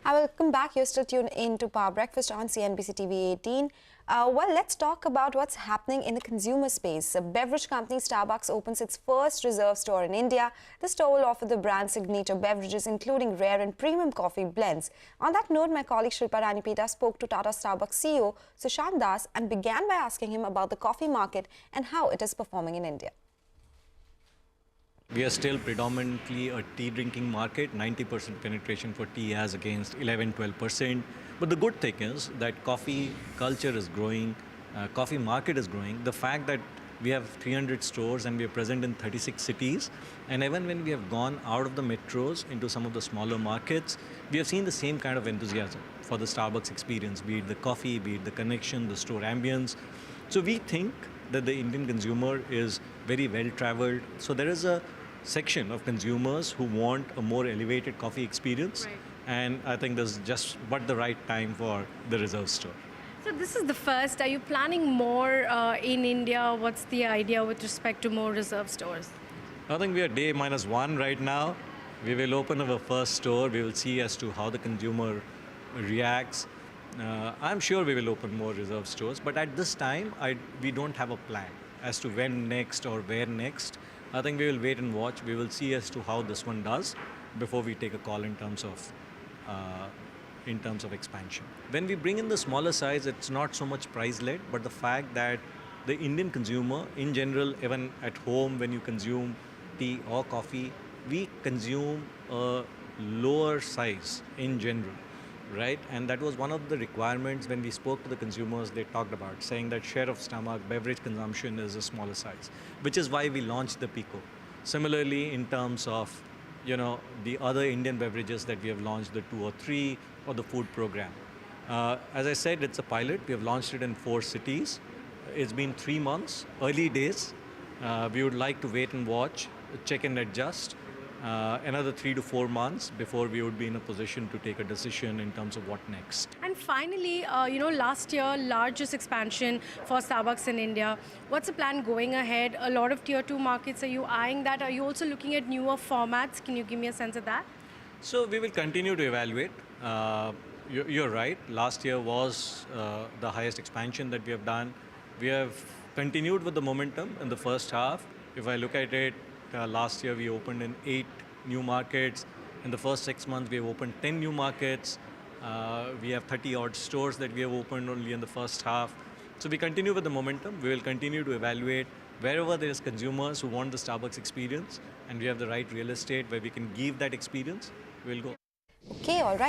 I welcome back. You're still tuned in to Power Breakfast on CNBC TV18. Well, let's talk about what's happening in the consumer space. A beverage company Starbucks opens its first reserve store in India. The store will offer the brand's signature beverages, including rare and premium coffee blends. On that note, my colleague Shilpa Ranipita spoke to Tata Starbucks CEO Sushant Das and began by asking him about the coffee market and how it is performing in India. We are still predominantly a tea drinking market, 90% penetration for tea as against 11-12%. But the good thing is that coffee culture is growing, coffee market is growing. The fact that we have 300 stores and we are present in 36 cities, and even when we have gone out of the metros into some of the smaller markets, we have seen the same kind of enthusiasm for the Starbucks experience, be it the coffee, be it the connection, the store ambience. So we think that the Indian consumer is very well traveled. So there is a section of consumers who want a more elevated coffee experience, Right. and I think this is just but the right time for the reserve store. So this is the first. Are you planning more in India? What's the idea with respect to more reserve stores? I think we are day -1 right now. We will open our first store. We will see as to how the consumer reacts. I'm sure we will open more reserve stores, but at this time, we don't have a plan as to when next or where next. I think we will wait and watch. We will see as to how this one does before we take a call in terms of expansion. When we bring in the smaller size, it's not so much price-led, but the fact that the Indian consumer, in general, even at home when you consume tea or coffee, we consume a lower size in general. Right, and that was one of the requirements when we spoke to the consumers. They talked about saying that share of stomach beverage consumption is a smaller size, which is why we launched the Pico. Similarly, in terms of the other Indian beverages that we have launched, the 2 or 3 or the food program. As I said, it's a pilot. We have launched it in 4 cities. It's been 3 months, early days. We would like to wait and watch, check and adjust. Another 3 to 4 months before we would be in a position to take a decision in terms of what next. And finally, last year, largest expansion for Starbucks in India. What's the plan going ahead? A lot of tier 2 markets, are you eyeing that? Are you also looking at newer formats? Can you give me a sense of that? So we will continue to evaluate. You're right. Last year was the highest expansion that we have done. We have continued with the momentum in the first half. If I look at it, last year we opened in 8 new markets. In the first 6 months we have opened 10 new markets. We have 30 odd stores that we have opened only in the first half. So we continue with the momentum. We will continue to evaluate wherever there is consumers who want the Starbucks experience and we have the right real estate where we can give that experience, we'll go. Okay, all right.